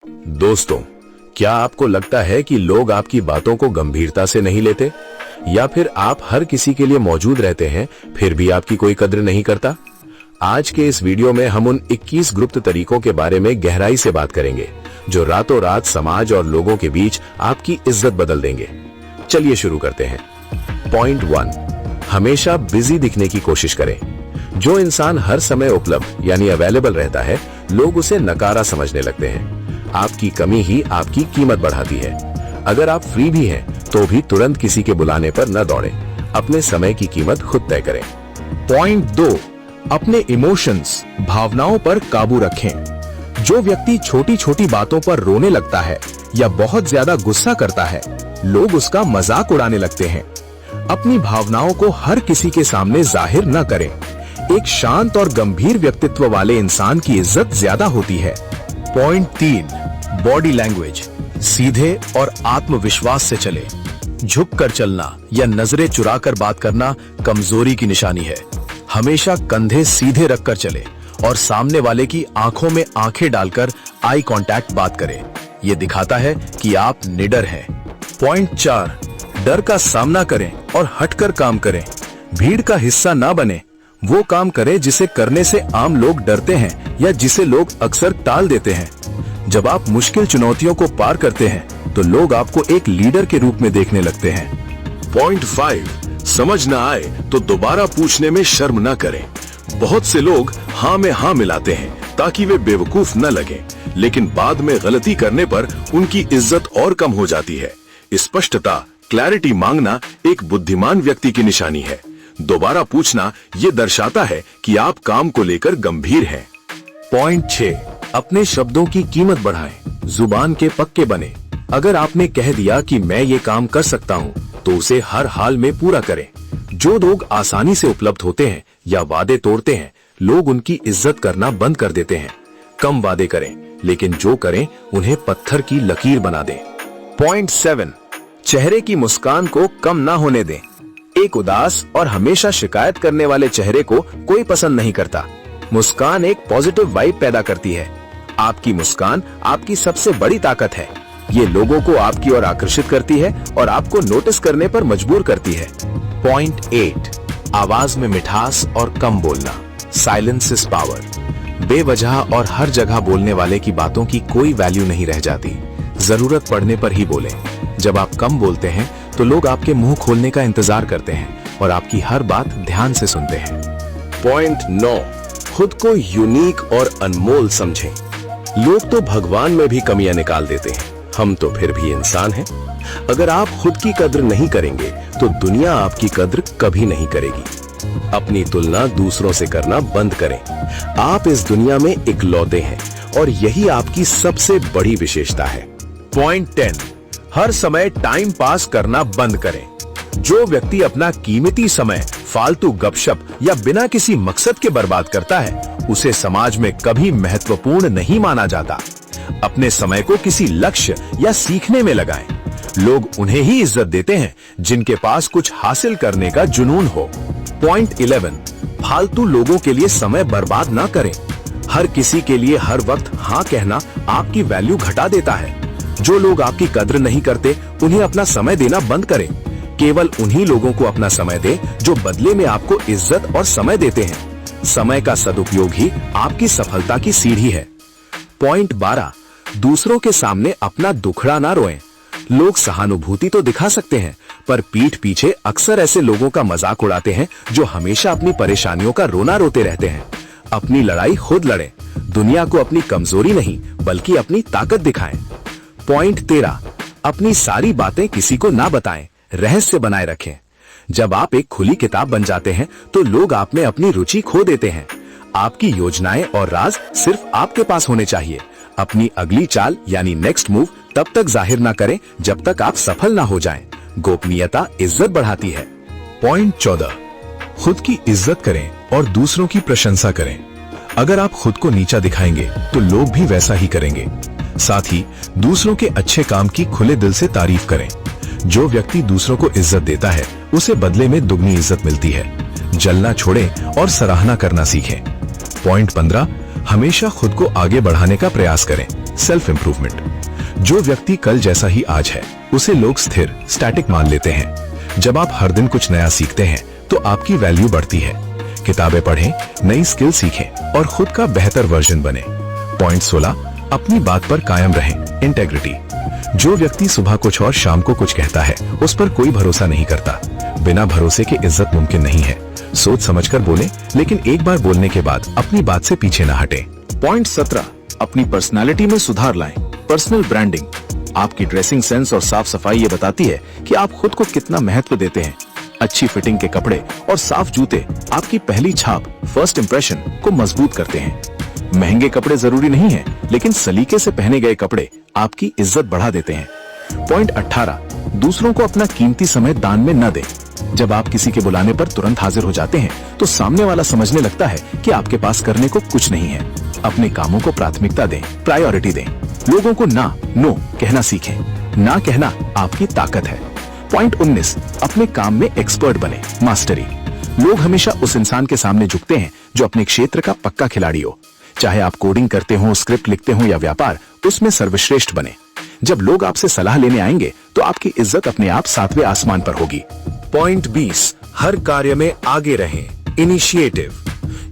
दोस्तों, क्या आपको लगता है कि लोग आपकी बातों को गंभीरता से नहीं लेते, या फिर आप हर किसी के लिए मौजूद रहते हैं फिर भी आपकी कोई कद्र नहीं करता? आज के इस वीडियो में हम उन 21 गुप्त तरीकों के बारे में गहराई से बात करेंगे जो रातों रात समाज और लोगों के बीच आपकी इज्जत बदल देंगे। चलिए शुरू करते हैं। पॉइंट 1, हमेशा बिजी दिखने की कोशिश करें। जो इंसान हर समय उपलब्ध यानी अवेलेबल रहता है, लोग उसे नकारा समझने लगते हैं। आपकी कमी ही आपकी कीमत बढ़ाती है। अगर आप फ्री भी हैं, तो भी तुरंत किसी के बुलाने पर न दौड़ें। अपने समय की कीमत खुद तय करें। पॉइंट 2, अपने इमोशंस भावनाओं पर काबू रखें। जो व्यक्ति छोटी छोटी बातों पर रोने लगता है या बहुत ज्यादा गुस्सा करता है, लोग उसका मजाक उड़ाने लगते हैं। अपनी भावनाओं को हर किसी के सामने जाहिर न करें। एक शांत और गंभीर व्यक्तित्व वाले इंसान की इज्जत ज्यादा होती है। पॉइंट 3, बॉडी लैंग्वेज सीधे और आत्मविश्वास से चले। झुक कर चलना या नजरें चुराकर बात करना कमजोरी की निशानी है। हमेशा कंधे सीधे रखकर चले और सामने वाले की आंखों में आंखें डालकर आई कांटेक्ट बात करें। यह दिखाता है कि आप निडर हैं। पॉइंट 4, डर का सामना करें और हटकर काम करें। भीड़ का हिस्सा ना बने। वो काम करें जिसे करने से आम लोग डरते हैं या जिसे लोग अक्सर टाल देते हैं। जब आप मुश्किल चुनौतियों को पार करते हैं, तो लोग आपको एक लीडर के रूप में देखने लगते हैं। पॉइंट 5, समझ ना आए तो दोबारा पूछने में शर्म न करें। बहुत से लोग हाँ में हाँ मिलाते हैं ताकि वे बेवकूफ न लगें, लेकिन बाद में गलती करने पर उनकी इज्जत और कम हो जाती है। स्पष्टता, क्लैरिटी मांगना एक बुद्धिमान व्यक्ति की निशानी है। दोबारा पूछना ये दर्शाता है कि आप काम को लेकर गंभीर हैं। पॉइंट 6, अपने शब्दों की कीमत बढ़ाएं। जुबान के पक्के बने। अगर आपने कह दिया कि मैं ये काम कर सकता हूँ, तो उसे हर हाल में पूरा करें। जो लोग आसानी से उपलब्ध होते हैं या वादे तोड़ते हैं, लोग उनकी इज्जत करना बंद कर देते हैं। कम वादे करें, लेकिन जो करें उन्हें पत्थर की लकीर बना दें। पॉइंट 7, चेहरे की मुस्कान को कम ना होने दें। एक उदास और हमेशा शिकायत करने वाले चेहरे को कोई पसंद नहीं करता। मुस्कान एक पॉजिटिव वाइब पैदा करती है। आपकी मुस्कान आपकी सबसे बड़ी ताकत है। ये लोगों को आपकी ओर आकर्षित करती है और आपको नोटिस करने पर मजबूर करती है। पॉइंट 8, आवाज में मिठास और कम बोलना। Silence is power. बेवजह और हर जगह बोलने वाले की बातों की कोई वैल्यू नहीं रह जाती। जरूरत पड़ने पर ही बोलें। जब आप कम बोलते हैं, तो लोग आपके मुंह खोलने का इंतजार करते हैं और आपकी हर बात ध्यान से सुनते हैं। पॉइंट 9, खुद को यूनिक और अनमोल समझें। लोग तो भगवान में भी कमियां निकाल देते हैं, हम तो फिर भी इंसान हैं। अगर आप खुद की कद्र नहीं करेंगे, तो दुनिया आपकी कद्र कभी नहीं करेगी। अपनी तुलना दूसरों से करना बंद करें। आप इस दुनिया में इकलौते हैं और यही आपकी सबसे बड़ी विशेषता है। पॉइंट 10, हर समय टाइम पास करना बंद करें। जो व्यक्ति अपना कीमती समय फालतू गपशप या बिना किसी मकसद के बर्बाद करता है, उसे समाज में कभी महत्वपूर्ण नहीं माना जाता। अपने समय को किसी लक्ष्य या सीखने में लगाएं। लोग उन्हें ही इज्जत देते हैं जिनके पास कुछ हासिल करने का जुनून हो। पॉइंट 11, फालतू लोगों के लिए समय बर्बाद ना करें। हर किसी के लिए हर वक्त हाँ कहना आपकी वैल्यू घटा देता है। जो लोग आपकी कद्र नहीं करते, उन्हें अपना समय देना बंद करें। केवल उन्हीं लोगों को अपना समय दें जो बदले में आपको इज्जत और समय देते हैं। समय का सदुपयोग ही आपकी सफलता की सीढ़ी है। पॉइंट 12, दूसरों के सामने अपना दुखड़ा ना रोएं। लोग सहानुभूति तो दिखा सकते हैं, पर पीठ पीछे अक्सर ऐसे लोगों का मजाक उड़ाते हैं जो हमेशा अपनी परेशानियों का रोना रोते रहते हैं। अपनी लड़ाई खुद लड़ें। दुनिया को अपनी कमजोरी नहीं, बल्कि अपनी ताकत दिखाएं। पॉइंट 13, अपनी सारी बातें किसी को ना बताएं, रहस्य बनाए रखें। जब आप एक खुली किताब बन जाते हैं, तो लोग आप में अपनी रुचि खो देते हैं। आपकी योजनाएं और राज सिर्फ आपके पास होने चाहिए। अपनी अगली चाल यानी नेक्स्ट मूव तब तक जाहिर ना करें जब तक आप सफल ना हो जाएं। गोपनीयता इज्जत बढ़ाती है। पॉइंट 14, खुद की इज्जत करें और दूसरों की प्रशंसा करें। अगर आप खुद को नीचा दिखाएंगे, तो लोग भी वैसा ही करेंगे। साथ ही दूसरों के अच्छे काम की खुले दिल से तारीफ करें। जो व्यक्ति दूसरों को इज्जत देता है, उसे बदले में दुगनी इज्जत मिलती है। जलना छोड़ें और सराहना करना सीखें। पॉइंट 15, हमेशा खुद को आगे बढ़ाने का प्रयास करें। Self improvement. जो व्यक्ति कल जैसा ही आज है उसे लोग स्थिर स्टैटिक मान लेते हैं। जब आप हर दिन कुछ नया सीखते हैं तो आपकी वैल्यू बढ़ती है। किताबें पढ़ें, नई स्किल सीखें और खुद का बेहतर वर्जन बने। पॉइंट 16, अपनी बात पर कायम रहें, इंटेग्रिटी। जो व्यक्ति सुबह कुछ और शाम को कुछ कहता है उस पर कोई भरोसा नहीं करता। बिना भरोसे के इज्जत मुमकिन नहीं है। सोच समझकर बोलें, लेकिन एक बार बोलने के बाद अपनी बात से पीछे ना हटें। पॉइंट 17, अपनी पर्सनालिटी में सुधार लाएं, पर्सनल ब्रांडिंग। आपकी ड्रेसिंग सेंस और साफ सफाई ये बताती है कि आप खुद को कितना महत्व देते हैं। अच्छी फिटिंग के कपड़े और साफ जूते आपकी पहली छाप, फर्स्ट इंप्रेशन को मजबूत करते हैं। महंगे कपड़े जरूरी नहीं है, लेकिन सलीके से पहने गए कपड़े आपकी इज्जत बढ़ा देते हैं। पॉइंट 18, दूसरों को अपना कीमती समय दान में न दें। जब आप किसी के बुलाने पर तुरंत हाजिर हो जाते हैं तो सामने वाला समझने लगता है कि आपके पास करने को कुछ नहीं है। अपने कामों को प्राथमिकता दें, प्रायोरिटी दें। लोगों को ना नो कहना सीखें। ना कहना आपकी ताकत है। पॉइंट 19, अपने काम में एक्सपर्ट बने, मास्टरी। लोग हमेशा उस इंसान के सामने झुकते हैं जो अपने क्षेत्र का पक्का खिलाड़ी हो। चाहे आप कोडिंग करते हो, स्क्रिप्ट लिखते हो या व्यापार, उसमें सर्वश्रेष्ठ बने। जब लोग आपसे सलाह लेने आएंगे तो आपकी इज्जत अपने आप 7वें आसमान पर होगी। पॉइंट 20, हर कार्य में आगे रहें, इनिशिएटिव।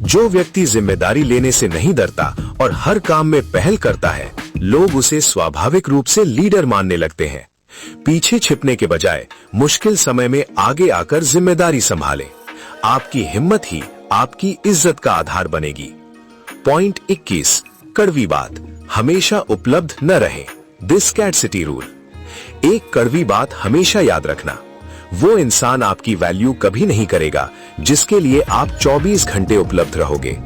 जो व्यक्ति जिम्मेदारी लेने से नहीं डरता और हर काम में पहल करता है, लोग उसे स्वाभाविक रूप से लीडर मानने लगते हैं। पीछे छिपने के बजाय मुश्किल समय में आगे आकर जिम्मेदारी संभालें। आपकी हिम्मत ही आपकी इज्जत का आधार बनेगी। पॉइंट 21, कड़वी बात, हमेशा उपलब्ध न रहें, डिस्कैटसिटी रूल। एक कड़वी बात हमेशा याद रखना, वो इंसान आपकी वैल्यू कभी नहीं करेगा जिसके लिए आप 24 घंटे उपलब्ध रहोगे।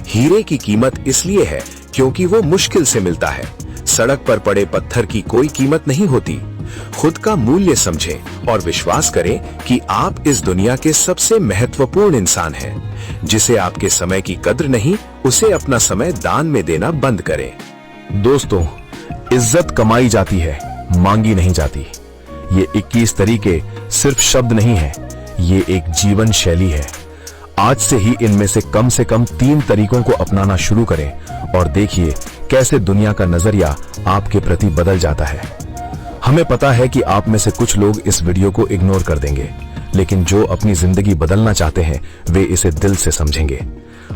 हीरे की कीमत इसलिए है क्योंकि वो मुश्किल से मिलता है। सड़क पर पड़े पत्थर की कोई कीमत नहीं होती। खुद का मूल्य समझें और विश्वास करें कि आप इस दुनिया के सबसे महत्वपूर्ण इंसान हैं। जिसे आपके समय की कद्र नहीं, उसे अपना समय दान में देना बंद करें। दोस्तों, इज्जत कमाई जाती है, मांगी नहीं जाती। ये 21 तरीके सिर्फ शब्द नहीं है, ये एक जीवन शैली है। आज से ही इनमें से कम 3 तरीकों को अपनाना शुरू करें और देखिए कैसे दुनिया का नजरिया आपके प्रति बदल जाता है। हमें पता है कि आप में से कुछ लोग इस वीडियो को इग्नोर कर देंगे, लेकिन जो अपनी जिंदगी बदलना चाहते हैं वे इसे दिल से समझेंगे।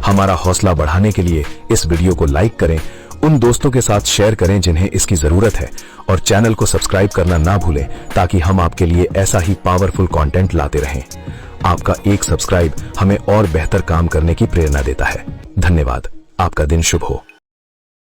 हमारा हौसला बढ़ाने के लिए इस वीडियो को लाइक करें, उन दोस्तों के साथ शेयर करें जिन्हें इसकी जरूरत है, और चैनल को सब्सक्राइब करना ना भूलें ताकि हम आपके लिए ऐसा ही पावरफुल कंटेंट लाते रहें। आपका एक सब्सक्राइब हमें और बेहतर काम करने की प्रेरणा देता है। धन्यवाद। आपका दिन शुभ हो।